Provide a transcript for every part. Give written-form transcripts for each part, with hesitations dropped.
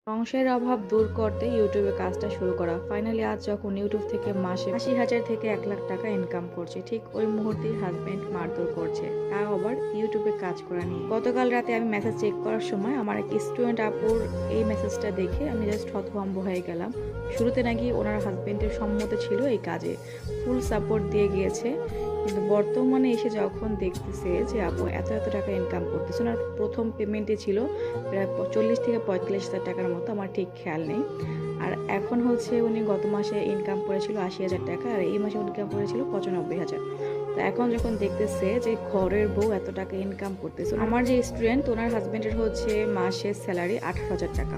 সংসারের অভাব দূর করতে ইউটিউবে কাজটা শুরু করা। ফাইনালি আজ যখন ইউটিউব থেকে মাসে ৮০,০০০ থেকে ১,০০,০০০ টাকা ইনকাম করছে, ঠিক ওই মুহূর্তেই হাজব্যান্ড মারধর করছে, তাও আবার ইউটিউবে কাজ করা নিয়ে। গতকাল রাতে আমি মেসেজ চেক করার সময় আমার এক স্টুডেন্ট আপুর এই মেসেজটা দেখে আমি জাস্ট হতভম্ব হয়ে গেলাম। শুরুতে নাকি ওনার হাজব্যান্ডের সম্মত ছিল এই কাজে, ফুল সাপোর্ট দিয়ে গিয়েছে, কিন্তু বর্তমানে এসে যখন দেখতেছে যে আপু এত এত টাকা ইনকাম করতেছে, ওনার প্রথম পেমেন্টে ছিল প্রায় ৪০ থেকে ৪৫,০০০ টাকার মতো, আমার ঠিক খেয়াল নেই। আর এখন হচ্ছে উনি গত মাসে ইনকাম করেছিল ৮০,০০০ টাকা, আর এই মাসে ইনকাম করেছিল ৯৫,০০০। তো এখন যখন দেখতেছে যে ঘরের বউ এত টাকা ইনকাম করতেছে, আমার যে স্টুডেন্ট ওনার হাজব্যান্ডের হচ্ছে মাসের স্যালারি ১৮,০০০ টাকা।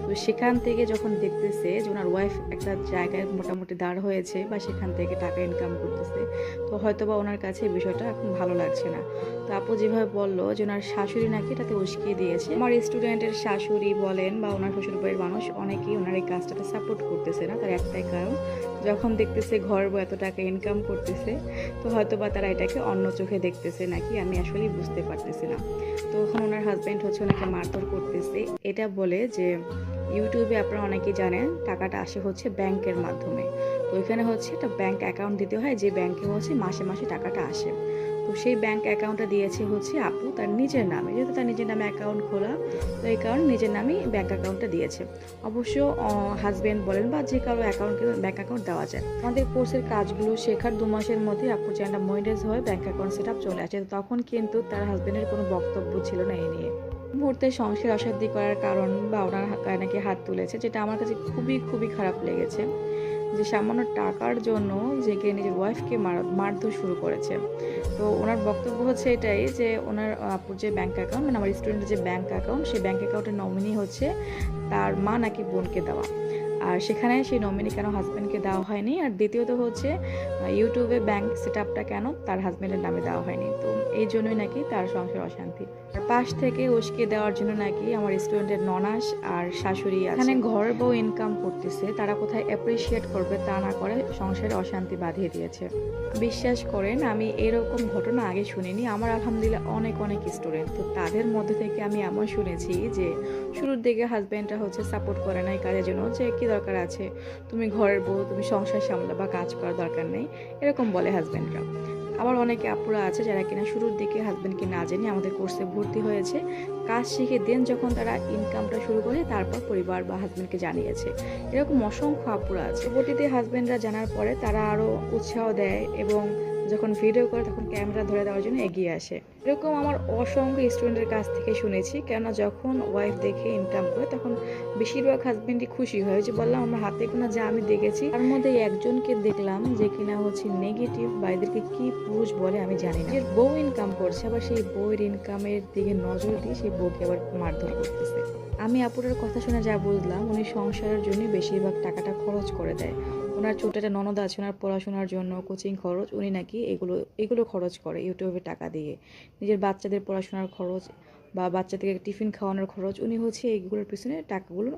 তো সেখান থেকে যখন দেখতেছে যে ওনার ওয়াইফ একটা জায়গায় মোটামুটি দাঁড় হয়েছে বা সেখান থেকে টাকা ইনকাম করতেছে, তো হয়তো বা ওনার কাছে এই বিষয়টা এখন ভালো লাগছে না। তো আপু যেভাবে বললো যে ওনার শাশুড়ি নাকি এটাতে উস্কিয়ে দিয়েছে, আমার স্টুডেন্টের শাশুড়ি বলেন বা ওনার শ্বশুরবাড়ির মানুষ অনেকেই ওনার এই কাজটাতে সাপোর্ট করতেছে না। তার একটাই কারণ, যখন দেখতেছে ঘর বউ এত টাকা ইনকাম করতেছে, তো হয়তো বা তারা এটাকে অন্য চোখে দেখতেছে নাকি, আমি আসলেই বুঝতে পারতেছি না। তো এখন ওনার হাজব্যান্ড হচ্ছে ওনাকে মারধর করতেছে, এটা বলে যে ইউটিউবে আপনারা অনেকেই জানেন টাকাটা আসে হচ্ছে ব্যাংকের মাধ্যমে। তো ওইখানে হচ্ছে একটা ব্যাংক অ্যাকাউন্ট দিতে হয়, যে ব্যাংকে হচ্ছে মাসে মাসে টাকাটা আসে। তো সেই ব্যাংক অ্যাকাউন্টটা দিয়েছে হচ্ছে আপু তার নিজের নামে, যেহেতু তার নিজের নামে অ্যাকাউন্ট খোলা, তো এই কারণে নিজের নামেই ব্যাংক অ্যাকাউন্টটা দিয়েছে। অবশ্য হাজব্যান্ড বলেন বা যে কারো অ্যাকাউন্টে ব্যাংক অ্যাকাউন্ট দেওয়া যায়। আমাদের কোর্সের কাজগুলো শেখার ২ মাসের মধ্যে আপুর চ্যানেলটা মনিটাইজ হয়ে ব্যাংক অ্যাকাউন্ট সেট আপ চলে আসে। তখন কিন্তু তার হাজব্যান্ডের কোনো বক্তব্য ছিল না এই নিয়ে। মুহূর্তে সংসার অশান্তি করার কারণ বা ওনার গায়ে নাকি হাত তুলেছে, যেটা আমার কাছে খুবই খুবই খারাপ লেগেছে, যে সামান্য টাকার জন্য যে কে নিজের ওয়াইফকে মারধর শুরু করেছে। তো ওনার বক্তব্য হচ্ছে এটাই যে ওনার আপুর যে ব্যাংক অ্যাকাউন্ট, মানে আমার স্টুডেন্টের যে ব্যাংক অ্যাকাউন্ট, সেই ব্যাংক অ্যাকাউন্টের নমিনি হচ্ছে তার মা নাকি বোনকে দেওয়া। আর সেখানে সেই নমিনি কেন হাজব্যান্ডকে দেওয়া হয়নি, আর দ্বিতীয়ত হচ্ছে ইউটিউবে ব্যাংক সেট আপটা কেন তার হাজব্যান্ডের নামে দেওয়া হয়নি। তো এই জন্যই নাকি তার সংসার অশান্তি। আর পাশ থেকে উস্কে দেওয়ার জন্য নাকি আমার স্টুডেন্টের ননাস আর শাশুড়ি আছে। এখানে ঘরের বউ ইনকাম করতেছে, তারা কোথায় অ্যাপ্রিসিয়েট করবে তা না করে সংসারে অশান্তি বাঁধিয়ে দিয়েছে। বিশ্বাস করেন আমি এরকম ঘটনা আগে শুনিনি। আমার আলহামদুলিল্লাহ অনেক অনেক স্টুডেন্ট, তো তাদের মধ্যে থেকে আমি এমন শুনেছি যে শুরুর দিকে হাজব্যান্ডরা হচ্ছে সাপোর্ট করে না এই কাজের জন্য, যে কী দরকার আছে, তুমি ঘরের বউ, তুমি সংসার সামলা বা কাজ করার দরকার নেই, এরকম বলে হাজব্যান্ডরা। আবার অনেকে আপুরা আছে যারা কিনা শুরুর দিকে হাজব্যান্ডকে না জেনে আমাদের কোর্সে ভর্তি হয়েছে, কাজ শিখে দেন যখন তারা ইনকামটা শুরু করে তারপর পরিবার বা হাজব্যান্ডকে জানিয়েছে। এরকম অসংখ্য আপুরা আছে। পরবর্তীতে হাজব্যান্ডরা জানার পরে তারা আরও উৎসাহ দেয় এবং যখন ভিডিও করে তখন ক্যামেরা ধরে দেওয়ার জন্য এগিয়ে আসে। এরকম আমার অসংখ্য স্টুডেন্টের কাছ থেকে শুনেছি। কেননা যখন ওয়াইফ দেখে ইনকাম করে তখন বেশিরভাগ হাজব্যান্ডই খুশি হয়। যে বললাম আমার হাতে গোনা যা আমি দেখেছি তার মধ্যে একজনকে দেখলাম যে কিনা হচ্ছে নেগেটিভ, বা এদেরকে কি পুরুষ বলে আমি জানি না, যে বউ ইনকাম করছে আবার সেই বউয়ের ইনকামের দিকে নজর দিয়ে সেই বউকে আবার মারধর করতেছে। আমি আপুরের কথা শুনে যা বুঝলাম, উনি সংসারের জন্য বেশিরভাগ টাকাটা খরচ করে দেয়। ওনার ছোট একটা ননদ আছে, ওনার পড়াশোনার জন্য কোচিং খরচ উনি নাকি এগুলো খরচ করে ইউটিউবে টাকা দিয়ে। নিজের বাচ্চাদের পড়াশোনার খরচ বা বাচ্চাদেরকে টিফিন খাওয়ানোর খরচ উনি হচ্ছে এইগুলোর পিছনে টাকাগুলো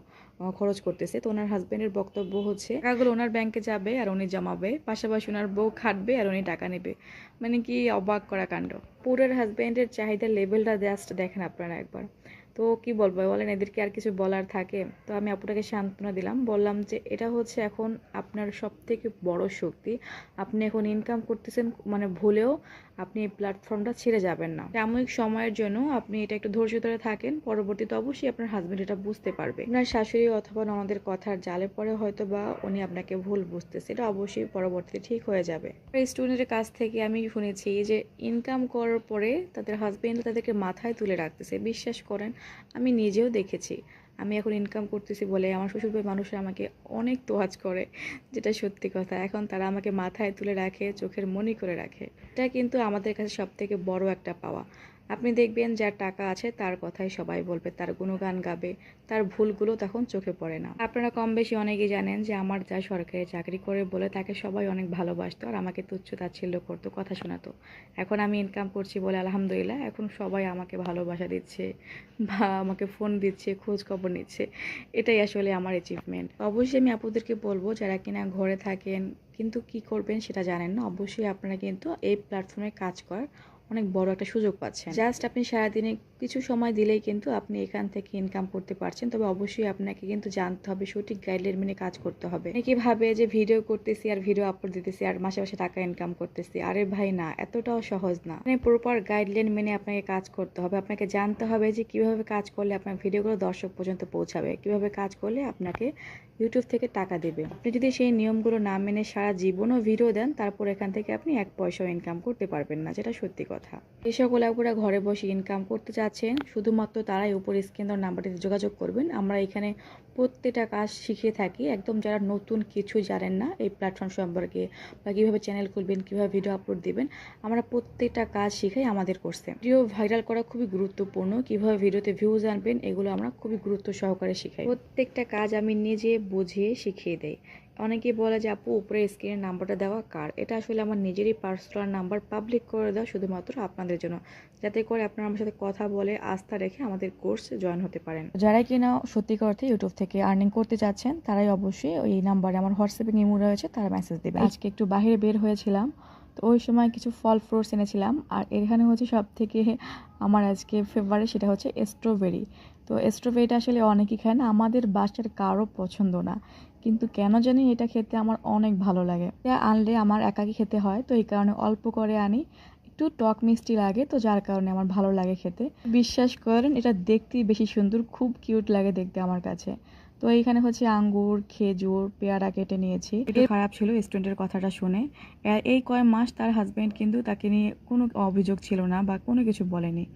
খরচ করতেছে। তো ওনার হাজব্যান্ডের বক্তব্য হচ্ছে টাকাগুলো ওনার ব্যাংকে যাবে আর উনি জমাবে, পাশাপাশি ওনার বউ খাটবে আর উনি টাকা নেবে। মানে কি অবাক করা কাণ্ড! পুরের হাজব্যান্ডের চাহিদার লেভেলটা জাস্ট দেখেন আপনারা একবার। তো কি বলবো বলেন, এদেরকে আর কিছু বলার থাকে? তো আমি আপুটাকে সান্ত্বনা দিলাম, বললাম যে এটা হচ্ছে এখন আপনার সবথেকে বড় শক্তি। আপনি এখন ইনকাম করতেছেন, মানে ভুলেও আপনি এই প্ল্যাটফর্মটা ছেড়ে যাবেন না। সাময়িক সময়ের জন্য আপনি এটা একটু ধৈর্য ধরে থাকেন, পরবর্তীতে অবশ্যই আপনার হাজবেন্ড এটা বুঝতে পারবে। আপনার শাশুড়ি অথবা ননদের কথার জালে পরে হয়তো বা উনি আপনাকে ভুল বুঝতেছে, এটা অবশ্যই পরবর্তীতে ঠিক হয়ে যাবে। স্টুডেন্টের কাছ থেকে আমি শুনেছি যে ইনকাম করার পরে তাদের হাজবেন্ড তাদেরকে মাথায় তুলে রাখতেছে। বিশ্বাস করেন আমি নিজেও দেখেছি। আমি এখন ইনকাম করতেছি বলে আমার শ্বশুরবাড়ির মানুষরা আমাকে অনেক তোয়াজ করে, যেটা সত্যি কথা। এখন তারা আমাকে মাথায় তুলে রাখে, চোখের মনি করে রাখে। এটা কিন্তু আমাদের কাছে সবথেকে বড় একটা পাওয়া। আপনি দেখবেন যার টাকা আছে তার কথাই সবাই বলবে, তার গুণগান গাবে, তার ভুলগুলো তখন চোখে পড়ে না। আপনারা কম বেশি অনেকেই জানেন যে আমার যা সরকারি চাকরি করে বলে তাকে সবাই অনেক ভালোবাসতো আর আমাকে তুচ্ছ তাচ্ছিল্য করতো, কথা শোনাতো। এখন আমি ইনকাম করছি বলে আলহামদুলিল্লাহ এখন সবাই আমাকে ভালোবাসা দিচ্ছে বা আমাকে ফোন দিচ্ছে, খোঁজ খবর নিচ্ছে। এটাই আসলে আমার অ্যাচিভমেন্ট। অবশ্যই আমি আপুদেরকে বলবো যারা কিনা ঘরে থাকেন কিন্তু কি করবেন সেটা জানেন না, অবশ্যই আপনারা কিন্তু এই প্ল্যাটফর্মে কাজ করার অনেক বড় একটা সুযোগ পাচ্ছেন। জাস্ট আপনি সারাদিনে কিছু সময় দিলেই কিন্তু আপনি এখান থেকে ইনকাম করতে পারছেন। তবে অবশ্যই আপনাকে কিন্তু জানতে হবে, সঠিক গাইডলাইন মেনে কাজ করতে হবে। অনেকে ভাবে যে ভিডিও করতেছি আর ভিডিও আপলোড দিতেছি আর মাসে মাসে টাকা ইনকাম করতেছি। আরে ভাই না, এতটাও সহজ না। মানে প্রপার গাইডলাইন মেনে আপনাকে কাজ করতে হবে। আপনাকে জানতে হবে যে কিভাবে কাজ করলে আপনার ভিডিওগুলো দর্শক পর্যন্ত পৌঁছাবে, কিভাবে কাজ করলে আপনাকে ইউটিউব থেকে টাকা দেবে। আপনি যদি সেই নিয়মগুলো না মেনে সারা জীবনও ভিডিও দেন, তারপর এখান থেকে আপনি এক পয়সাও ইনকাম করতে পারবেন না, যেটা সত্যি কথা। এই সকল আপুরা ঘরে বসে ইনকাম করতে চাচ্ছেন, শুধুমাত্র তারাই উপরে স্ক্রিন দেওয়া নাম্বারটিতে যোগাযোগ করবেন। আমরা এখানে প্রত্যেকটা কাজ শিখিয়ে থাকি, একদম যারা নতুন কিছু জানেন না এই প্ল্যাটফর্ম সম্পর্কে বা কীভাবে চ্যানেল খুলবেন, কীভাবে ভিডিও আপলোড দিবেন, আমরা প্রত্যেকটা কাজ শিখাই আমাদের কোর্সে। ভিডিও ভাইরাল করা খুবই গুরুত্বপূর্ণ, কীভাবে ভিডিওতে ভিউজ আনবেন এগুলো আমরা খুবই গুরুত্ব সহকারে শিখাই। প্রত্যেকটা কাজ আমি নিজে বুঝিয়ে শিখিয়ে দেই। অনেকেই বলে যে আপু উপরে স্ক্রিনের নাম্বারটা দেওয়া কার? এটা আসলে আমার নিজেরই পার্সোনাল নাম্বার, পাবলিক করে দেওয়া শুধুমাত্র আপনাদের জন্য, যাতে করে আপনারা আমার সাথে কথা বলে আস্থা রেখে আমাদের কোর্সে জয়েন হতে পারেন। যারাই কিনা সত্যিকার অর্থে ইউটিউব থেকে আর্নিং করতে চাচ্ছেন তারাই অবশ্যই ওই নাম্বারে, আমার হোয়াটসঅ্যাপে ইমো রয়েছে, তারা মেসেজ দেবে। আজকে একটু বাইরে বের হয়েছিলাম, তো ওই সময় কিছু ফল ফ্রুটস এনেছিলাম। আর এখানে হচ্ছে সব থেকে আমার আজকে ফেভারিট, সেটা হচ্ছে স্ট্রবেরি। তো স্ট্রবেরিটা আসলে অনেকেই খায় না, আমাদের বাসার কারো পছন্দ না, কিন্তু কেন জানি এটা খেতে আমার অনেক ভালো লাগে। এটা আনলে আমার একাকি খেতে হয়, তো এই কারণে অল্প করে আনি। একটু টক মিষ্টি লাগে, তো যার কারণে আমার ভালো লাগে খেতে। বিশ্বাস করেন এটা দেখতেই বেশি সুন্দর, খুব কিউট লাগে দেখতে আমার কাছে। তো এইখানে হচ্ছে আঙ্গুর, খেজুর, পেয়ারা কেটে নিয়েছি। একটু খারাপ ছিল স্টুডেন্টের কথাটা শুনে। এই কয়েক মাস তার হাজব্যান্ড কিন্তু তাকে নিয়ে কোনো অভিযোগ ছিল না বা কোনো কিছু বলেনি।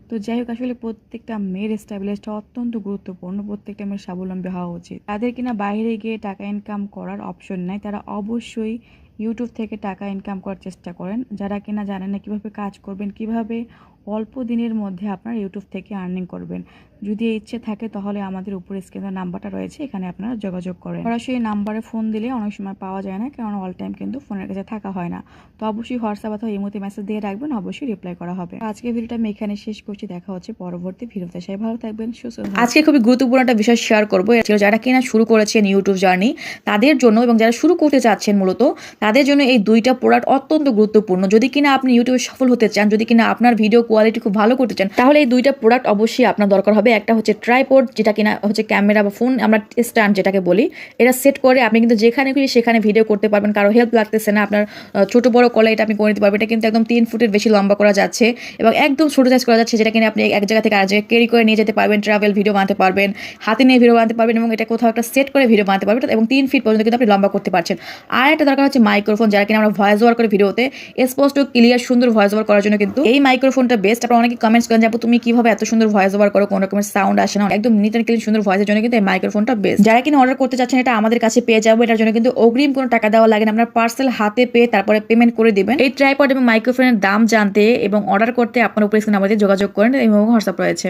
তো যাই হোক, আসলে প্রত্যেকটা মেয়ের স্ট্যাবলিশটা অত্যন্ত গুরুত্বপূর্ণ, প্রত্যেকটা মেয়ের স্বাবলম্বী হওয়া উচিত। তাদের কিনা বাইরে গিয়ে টাকা ইনকাম করার অপশন নাই, তারা অবশ্যই ইউটিউব থেকে টাকা ইনকাম করার চেষ্টা করেন। যারা কিনা জানেন না কীভাবে কাজ করবেন, কিভাবে অল্প দিনের মধ্যে আপনারা ইউটিউব থেকে আর্নিং করবেন, যদি ইচ্ছে থাকে তাহলে আমাদের উপরে স্ক্রিনের নাম্বারটা রয়েছে, এখানে আপনারা যোগাযোগ করেন। সরাসরি নাম্বারে ফোন দিলে অনেক সময় পাওয়া যায় না, কারণ অল টাইম কিন্তু ফোনের কাছে থাকা হয় না। তো অবশ্যই হোয়াটসঅ্যাপ অথবা ইমোতে মেসেজ দিয়ে রাখবেন, অবশ্যই রিপ্লাই করা হবে। আজকে ভিডিওটা আমি এখানে শেষ করছি, দেখা হচ্ছে পরবর্তী ভিডিওতে। সবাই ভালো থাকবেন, সুস্থ থাকবেন। আজকে খুবই গুরুত্বপূর্ণ একটা বিষয় শেয়ার করবো, যারা কিনা শুরু করেছেন ইউটিউব জার্নি তাদের জন্য, এবং যারা শুরু করতে চাচ্ছেন মূলত তাদের জন্য এই দুইটা প্রোডাক্ট অত্যন্ত গুরুত্বপূর্ণ। যদি কিনা আপনি ইউটিউবে সফল হতে চান, যদি কিনা আপনার ভিডিও কোয়ালিটি খুব ভালো করতে চান, তাহলে এই দুইটা প্রোডাক্ট অবশ্যই আপনার দরকার হবে। একটা হচ্ছে ট্রাইপড, যেটা কিনা হচ্ছে ক্যামেরা বা ফোন আমরা স্ট্যান্ড যেটাকে বলি, এটা সেট করে আপনি কিন্তু যেখানে খুশি সেখানে ভিডিও করতে পারবেন, কারো হেল্প লাগতেছে না। আপনার ছোট বড় কলে এটা আপনি করে নিতে পারবেন। এটা কিন্তু একদম 3 ফুটের বেশি লম্বা করা যাচ্ছে এবং একদম ছোট সাইজ করা যাচ্ছে, যেটা কিনা আপনি এক জায়গা থেকে আরেক জায়গায় ক্যারি করে নিয়ে যেতে পারবেন, ট্রাভেল ভিডিও বানাতে পারবেন, হাতে নিয়ে ভিডিও বানাতে পারবেন, এবং এটা কোথাও একটা সেট করে ভিডিও বানাতে পারবেন, এবং 3 ফিট পর্যন্ত কিন্তু আপনি লম্বা করতে পারছেন। আর একটা দরকার হচ্ছে মাইক্রোফোন, যারা কিনা আমরা ভয়েস ওভার করে ভিডিওতে স্পষ্ট ক্লিয়ার সুন্দর ভয়েস ওভার করার জন্য কিন্তু এই মাইক্রোফোনটা বেস্ট। আপনারা অনেকে কমেন্টস করেন যে তুমি কিভাবে এত সুন্দর ভয়েস ওভার করো, কোনো রকমের সাউন্ড আসে না, একদম নিট অ্যান্ড ক্লিন সুন্দর ভয়েসের জন্য কিন্তু এই মাইক্রোফোনটা বেস্ট। যারা কিনা অর্ডার করতে চাচ্ছেন এটা আমাদের কাছে পেয়ে যাবো, এটার জন্য কিন্তু অগ্রিম কোনো টাকা দেওয়া লাগে না, আপনার পার্সেল হাতে পেয়ে তারপরে পেমেন্ট করে দিবেন। এই ট্রাইপড এবং মাইক্রোফোনের দাম জানতে এবং অর্ডার করতে আপনার উপরে স্ক্রিনে আমাদের যোগাযোগ করেন এবং হোয়াটসঅ্যাপ রয়েছে।